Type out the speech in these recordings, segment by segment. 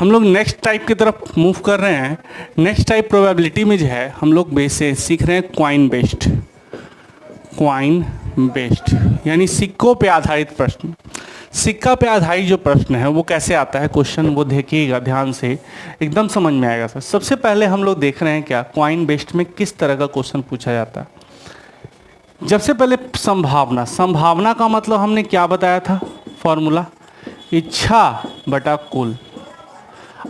हम लोग next type की तरफ मूव कर रहे हैं। नेक्स्ट टाइप प्रोबेबिलिटी में जो है हम लोग बेस से सीख रहे हैं क्वाइन बेस्ड। क्वाइन बेस्ड यानी सिक्कों पे आधारित प्रश्न। सिक्का पे आधारित जो प्रश्न है वो कैसे आता है क्वेश्चन, वो देखिएगा ध्यान से, एकदम समझ में आएगा सर। सबसे पहले हम लोग देख रहे हैं क्या क्वाइन बेस्ड में किस तरह का क्वेश्चन पूछा जाता है। सबसे पहले संभावना। संभावना का मतलब हमने क्या बताया था फॉर्मूला, इच्छा बटा कुल।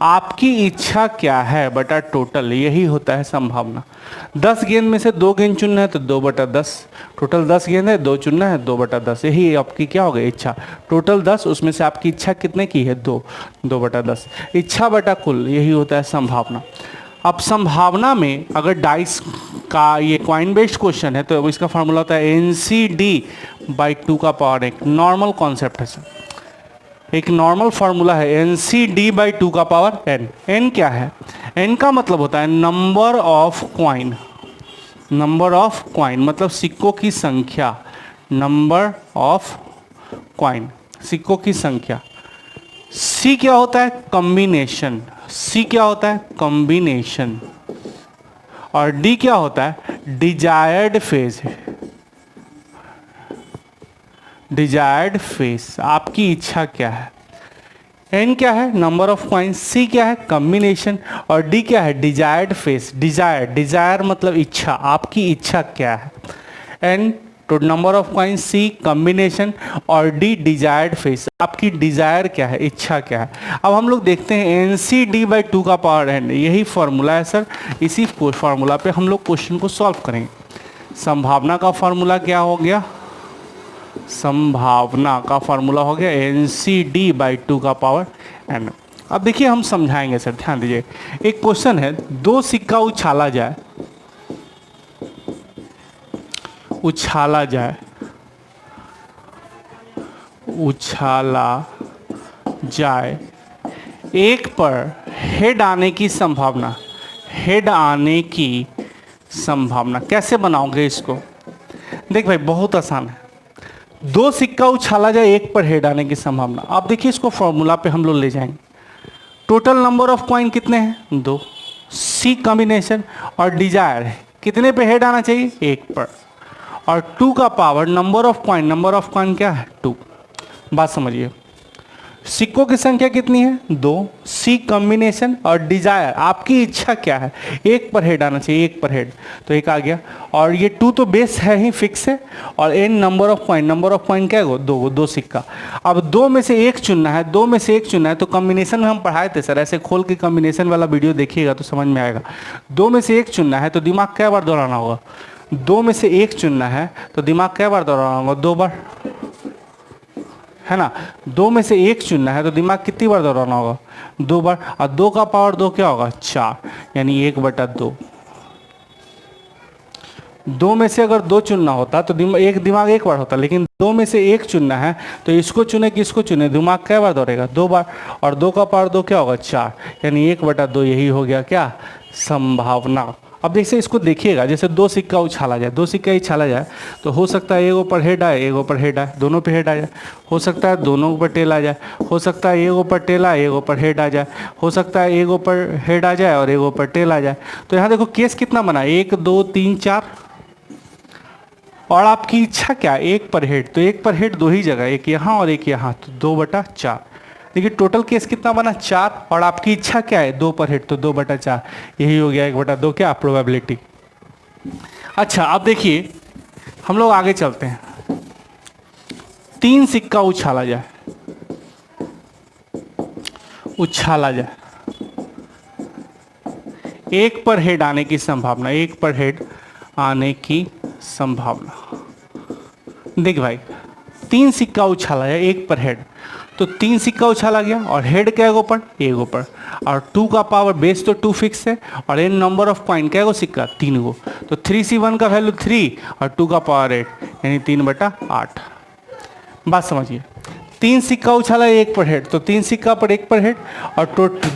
आपकी इच्छा क्या है बटा टोटल, यही होता है संभावना। 10 गेंद में से 2 गेंद चुनना है तो 2/10, टोटल 10 गेंद है, 2 चुनना है, 2/10, यही आपकी क्या हो गई इच्छा। टोटल 10, उसमें से आपकी इच्छा कितने की है 2, 2/10। इच्छा बटा कुल, यही होता है संभावना। अब संभावना में अगर डाइस का ये क्वाइन बेस्ड क्वेश्चन है तो इसका फार्मूला होता है NCD/2 एक नॉर्मल कॉन्सेप्ट है सर, एक नॉर्मल फार्मूला है NCD/2 n क्या है, n का मतलब होता है number of coin. Number of coin मतलब सिक्कों की संख्या, नंबर ऑफ क्वाइन सिक्कों की संख्या। C क्या होता है कॉम्बिनेशन, C क्या होता है कॉम्बिनेशन, और D क्या होता है डिजायर्ड फेज। डिजायर्ड फेस, आपकी इच्छा क्या है। N क्या है नंबर ऑफ कॉइन, C क्या है कॉम्बिनेशन, और D क्या है डिजायर्ड फेस। डिजायर, डिजायर मतलब इच्छा, आपकी इच्छा क्या है। N तो number of coin, C combination, और D डिजायर्ड फेस, आपकी डिजायर क्या है, इच्छा क्या है। अब हम लोग देखते हैं NCD/2 यही फॉर्मूला है सर। इसी फॉर्मूला पे हम लोग क्वेश्चन को सॉल्व करेंगे। संभावना का फॉर्मूला क्या हो गया, संभावना का फॉर्मूला हो गया NCD/2 अब देखिए हम समझाएंगे सर, ध्यान दीजिए। एक क्वेश्चन है, 2 सिक्का उछाला जाए, उछाला जाए, उछाला जाए, एक पर हेड आने की संभावना, हेड आने की संभावना कैसे बनाओगे इसको। देख भाई बहुत आसान है, 2 सिक्का उछाला जाए, एक पर हेड आने की संभावना। आप देखिए इसको फॉर्मूला पे हम लोग ले जाएंगे। टोटल नंबर ऑफ कॉइन कितने हैं 2, C कॉम्बिनेशन, और डिजायर है कितने पे हेड आना चाहिए 1 पर, और 2 का power number of coin, number of coin क्या है 2। बात समझिए, सिक्कों की संख्या कितनी है 2, C कॉम्बिनेशन, और डिजायर आपकी इच्छा क्या है, 1 पर हेड आना चाहिए, 1 पर हेड, तो 1 आ गया। और ये 2 तो बेस है ही फिक्स है, और N number of coin, number of coin क्या है 2 सिक्का। अब 2 में से 1 चुनना है, 2 में से 1 चुनना है, तो कॉम्बिनेशन में हम पढ़ाए थे सर, ऐसे खोल के कॉम्बिनेशन वाला वीडियो देखिएगा तो समझ में आएगा। 2 में से 1 चुनना है तो दिमाग कै बार दौड़ाना होगा, 2 में से 1 चुनना है तो दिमाग कै बार दौड़ाना होगा 2 बार, है ना। 2 में से 1 चुनना है तो दिमाग कितनी बार दौड़ाना होगा 2 बार, और 2 का पावर 2 क्या होगा 4, यानी 1/2। 2 में से अगर 2 चुनना होता तो दिमाग एक बार होता, लेकिन 2 में से 1 चुनना है तो इसको चुने किसको चुने, दिमाग कै बार दौड़ेगा 2 बार, और 2 का पावर 2 क्या होगा 4, यानी 1/2, यही हो गया क्या संभावना। अब जैसे इसको देखिएगा, जैसे 2 सिक्का उछाला जाए, 2 सिक्का उछाला जाए तो हो सकता है एक ऊपर हेड आए, एक ऊपर हेड आए, दोनों पे हेड आ जाए, हो सकता है दोनों ऊपर टेल आ जाए, हो सकता है एक ऊपर टेल आए, एक ऊपर हेड आ जाए, हो सकता है एक ऊपर हेड आ जाए और एक ऊपर टेल आ जाए। तो यहाँ देखो केस कितना बना 1 2 3 4, और आपकी इच्छा क्या 1 पर हेड, तो 1 पर हेड 2 ही जगह, एक यहाँ और एक यहाँ, तो 2/4। देखिए टोटल केस कितना बना 4, और आपकी इच्छा क्या है 2 पर हेड, तो 2/4, यही हो गया 1/2 क्या प्रोबेबिलिटी। अच्छा अब देखिए हम लोग आगे चलते हैं। 3 सिक्का उछाला जाए, उछाला जाए, 1 पर हेड आने की संभावना, 1 पर हेड आने की संभावना। देख भाई 3 सिक्का उछाला जाए 1 पर हेड, तो 3 सिक्का उछाला गया और हेड क्या गो पर 1 गो पर, और 2 का पावर बेस तो 2 फिक्स है, और N नंबर ऑफ कॉइन क्या गो सिक्का 3 गो, तो 3C1 का वैल्यू 3 और 2 का पावर 8, यानी 3/8। बात समझिए, 3 सिक्का उछाला है 1 पर हेड, तो 3 सिक्का पर 1 पर हेड, और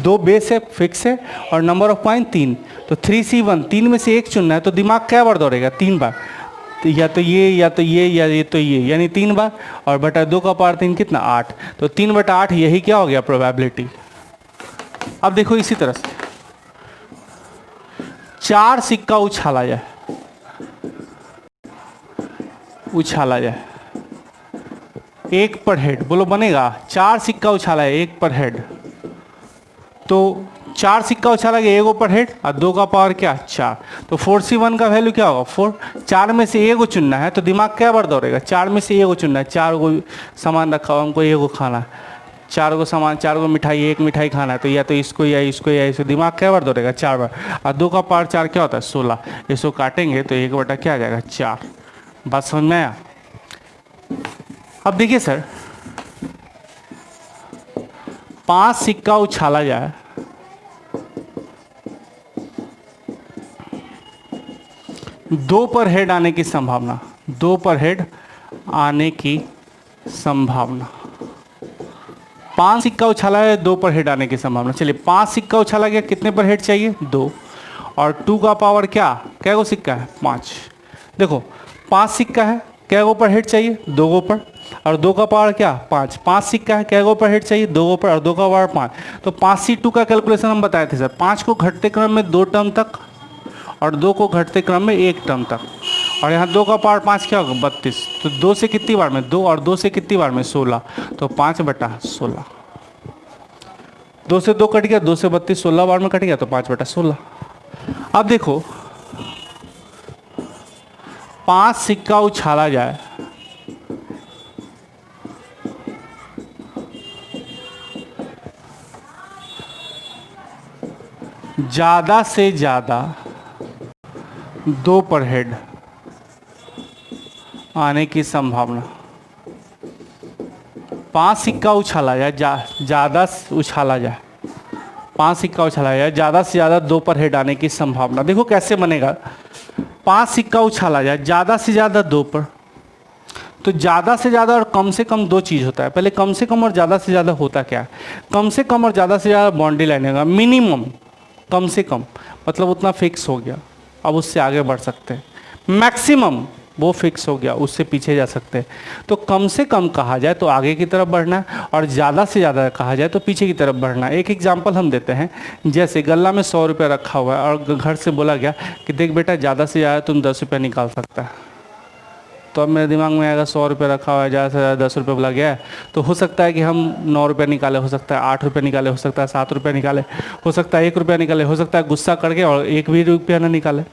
2 बेस है फिक्स है, और नंबर ऑफ कॉइन 3, तो 3C1, 3 में से 1 चुनना है तो दिमाग क्या बार दौड़ेगा 3 बार, तो या तो ये या तो ये या ये तो ये, यानी 3 बार, और बटा 2 का पावर 3 कितना 8, तो 3/8 यही क्या हो गया प्रोबेबिलिटी। अब देखो इसी तरह से 4 सिक्का उछाला जाए, उछाला जाए एक पर हेड, बोलो बनेगा? 4 सिक्का उछाला है एक पर हेड, तो 4 सिक्का उछाला गया एक पर हेड और 2 का पावर क्या 4, तो 4C1 का वैल्यू क्या होगा 4। 4 में से एक को चुनना है तो दिमाग क्या बार दौड़ेगा? 4 में से एक को चुनना है, 4 को सामान रखा हुआ हमको एक को खाना है, 4 को सामान, 4 को मिठाई, एक मिठाई खाना है, तो या तो इसको या इसको या इसको, दिमाग क्या बार दौड़ेगा? 4 बार। और 2 का पावर 4 क्या होता है 16, इसको काटेंगे तो 1 बटा क्या आ जाएगा 4। बात समझ में आया? अब देखिए सर 5 सिक्का उछाला जाए, दो पर हेड आने की संभावना, 2 पर हेड आने की संभावना। 5 सिक्का उछाला है 2 पर हेड आने की संभावना। चलिए 5 सिक्का उछाला गया, कितने पर हेड चाहिए 2, और 2 का पावर क्या गो सिक्का है 5। देखो 5 सिक्का है, क्या गो पर हेड चाहिए 2 गो पर, और 2 का पावर क्या 5। 5 सिक्का है, क्या गो पर हेड चाहिए 2 गो पर, और 2 का पावर 5। तो 5C2 का कैलकुलेशन हम बताए थे सर, 5 को घटते क्रम में 2 टर्म तक और 2 को घटते क्रम में 1 टर्म तक, और यहाँ 2 का पावर 5 क्या होगा 32। तो 2 से कितनी बार में 2, और 2 से कितनी बार में 16, तो 5 बटा 16। 2 से 2 कट गया, 2 से 32, 16 बार में कट गया, तो 5 बटा 16। अब देखो 5 सिक्का उछाला जाए, ज़्यादा से ज़्यादा 2 पर हेड आने की संभावना। 5 सिक्का उछाला जाए, ज़्यादा उछाला जाए, 5 सिक्का उछाला जाए, ज़्यादा से ज़्यादा 2 पर हेड आने की संभावना। देखो कैसे बनेगा, 5 सिक्का उछाला जाए ज़्यादा से ज़्यादा 2 पर, तो ज़्यादा से ज़्यादा और कम से कम 2 चीज़ होता है। पहले कम से कम और ज़्यादा से ज़्यादा होता क्या है? कम से कम और ज़्यादा से ज़्यादा बाउंड्री लाइन होगा, मिनिमम कम से कम मतलब उतना फिक्स हो गया, अब उससे आगे बढ़ सकते हैं। मैक्सिमम वो फिक्स हो गया, उससे पीछे जा सकते हैं। तो कम से कम कहा जाए तो आगे की तरफ बढ़ना है, और ज़्यादा से ज़्यादा कहा जाए तो पीछे की तरफ बढ़ना है। एक एग्जांपल हम देते हैं, जैसे गल्ला में 100 रुपये रखा हुआ है और घर से बोला गया कि देख बेटा ज़्यादा से ज़्यादा तुम 10 रुपये निकाल सकता है। तो अब मेरे दिमाग में आएगा 100 रुपये रखा हुआ है, ज़्यादा से ज़्यादा 10 रुपये बोला गया है, तो हो सकता है कि हम 9 रुपये निकाले, हो सकता है 8 रुपये निकाले, हो सकता है 7 रुपये निकाले, हो सकता है 1 रुपया निकाले, हो सकता है गुस्सा करके और 1 भी रुपया ना निकाले।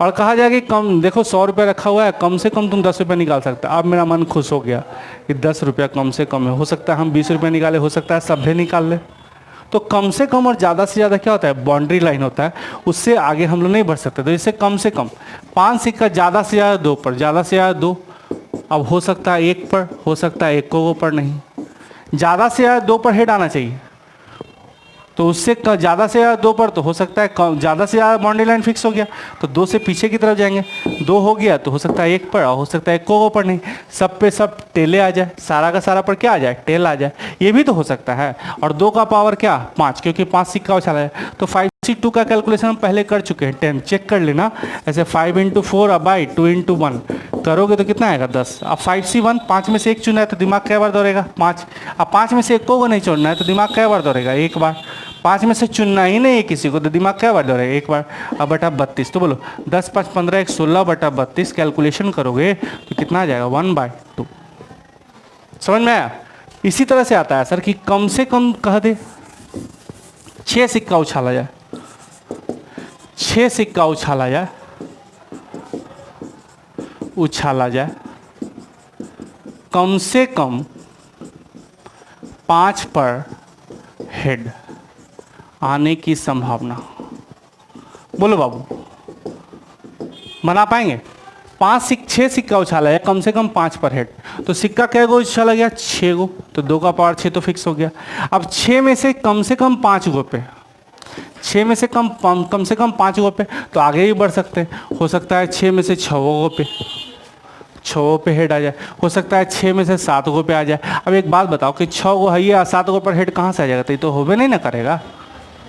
और कहा जाए कि कम, देखो 100 रुपये रखा हुआ है, कम से कम तुम 10 रुपये निकाल सकते हो। अब मेरा मन खुश हो गया कि 10 रुपया कम से कम है, हो सकता है हम 20 रुपये निकाले, हो सकता है सभ्य निकाल ले। तो कम से कम और ज़्यादा से ज़्यादा क्या होता है? बाउंड्री लाइन होता है, उससे आगे हम लोग नहीं बढ़ सकते। तो इससे कम से कम 5 सिक्का, ज़्यादा से ज़्यादा 2 पर, ज़्यादा से ज़्यादा 2, अब हो सकता है 1 पर, हो सकता है 1 को पर नहीं, ज़्यादा से ज़्यादा 2 पर हेड आना चाहिए। तो उससे ज़्यादा से ज़्यादा 2 पर, तो हो सकता है ज़्यादा से ज़्यादा बाउंड्री लाइन फिक्स हो गया, तो 2 से पीछे की तरफ जाएंगे। 2 हो गया तो हो सकता है 1 पर, और हो सकता है 1 को पर नहीं, सब पे सब टेले आ जाए, सारा का सारा पर क्या आ जाए? टेल आ जाए, ये भी तो हो सकता है। और 2 का पावर क्या 5, क्योंकि 5 सिक्का उछाला है। तो 5C2 का कैलकुलेशन हम पहले कर चुके हैं, 10 चेक कर लेना। ऐसे 5 × 4 अबाई 2 × 1 करोगे तो कितना आएगा 10। अब 5C1, 5 में से 1 चुना है तो दिमाग क्या बार दौड़ेगा 5। अब 5 में से 1 को नहीं छोड़ना है तो दिमाग क्या बार दौड़ेगा 1 बार। 5 में से चुनना ही नहीं है किसी को तो दिमाग क्या बार दौड़ेगा 1 बार। अब बटा 32, तो बोलो 10 5 15 1 16 बटा 32 कैलकुलेशन करोगे तो कितना आ जाएगा 1/2। समझ में आया? इसी तरह से आता है सर कि कम से कम कह दे 6 सिक्का उछाला जाए, 6 सिक्का उछाला जाए, उछाला जाए, कम से कम 5 पर हेड आने की संभावना। बोलो बाबू बना पाएंगे? 6 सिक्का उछाला है, कम से कम 5 पर हेड, तो सिक्का क्या गो उछाला गया 6 गो, तो 2 का पावर 6 तो फिक्स हो गया। अब 6 में से कम 5 गो पे, 6 में से कम से कम 5 गो पे तो आगे ही बढ़ सकते हैं। हो सकता है 6 में से 6 गो पे, 6 पे हेड आ जाए, हो सकता है 6 में से 7 गो पे आ जाए। अब एक बात बताओ कि 6 गो है या 7 गो पर हेड कहाँ से आ जाएगा? तो ये तो होबे नहीं ना करेगा,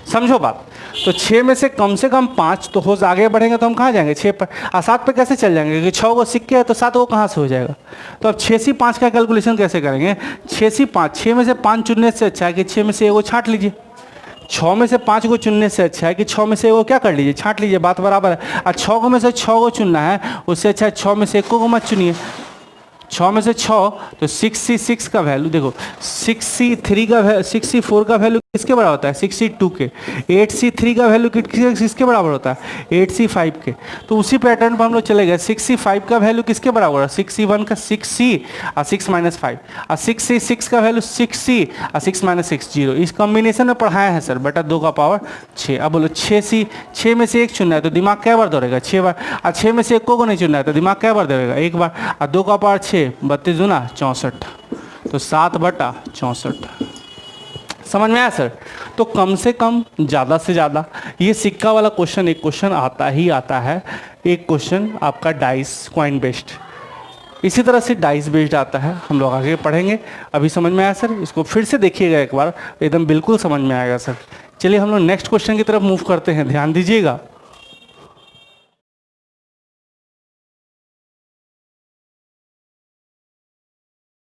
समझो बात। तो 6 में से कम 5 तो हो आगे बढ़ेंगे तो हम कहाँ जाएंगे 6 पर, और 7 पे कैसे चल जाएंगे क्योंकि 6 गो सिक्के है तो 7 गो कहाँ से हो जाएगा। तो अब 6C5 का कैलकुलेशन कैसे करेंगे? 6C5, 6 में से 5 चुनने से अच्छा है कि 6 में से 1 गो छाँट लीजिए। 6 में से 5 को चुनने से अच्छा है कि 6 में से वो क्या कर लीजिए, छांट लीजिए, बात बराबर है। और 6 को में से 6 को चुनना है, उससे अच्छा है 6 में से 1 को मत चुनिए। 6 में से 6 तो 6C6 का वैल्यू देखो, 6C4 का वैल्यू किसके बराबर होता है, 6C2 के। 8C3 का वैल्यू किसके बराबर होता है, 8C5 के। तो उसी पैटर्न पर हम लोग चले गए। 6C5 का वैल्यू किसके बराबर है, 6C1 का 6C और 6 - 5, और 6C6 का वैल्यू 6C और 6 - 6 0। इस कॉम्बिनेशन में पढ़ाया है सर, बेटा 2 का पावर 6। अब बोलो 6 में से 1 चुनना है तो दिमाग क्या बार दौड़ेगा, 6 बार। और 6 में से 1 को नहीं चुनना है तो दिमाग क्या बार दौड़ेगा, 1 बार। और 2 का पावर 6, 32 दूना 64, तो 7/64। समझ में आया सर। तो कम से कम ज़्यादा से ज़्यादा ये सिक्का वाला क्वेश्चन एक क्वेश्चन आता ही आता है, एक क्वेश्चन आपका डाइस कॉइन बेस्ड, इसी तरह से डाइस बेस्ड आता है। हम लोग आगे पढ़ेंगे। अभी समझ में आया सर, इसको फिर से देखिएगा एक बार, एकदम बिल्कुल समझ में आएगा सर। चलिए हम लोग नेक्स्ट क्वेश्चन की तरफ मूव करते हैं, ध्यान दीजिएगा।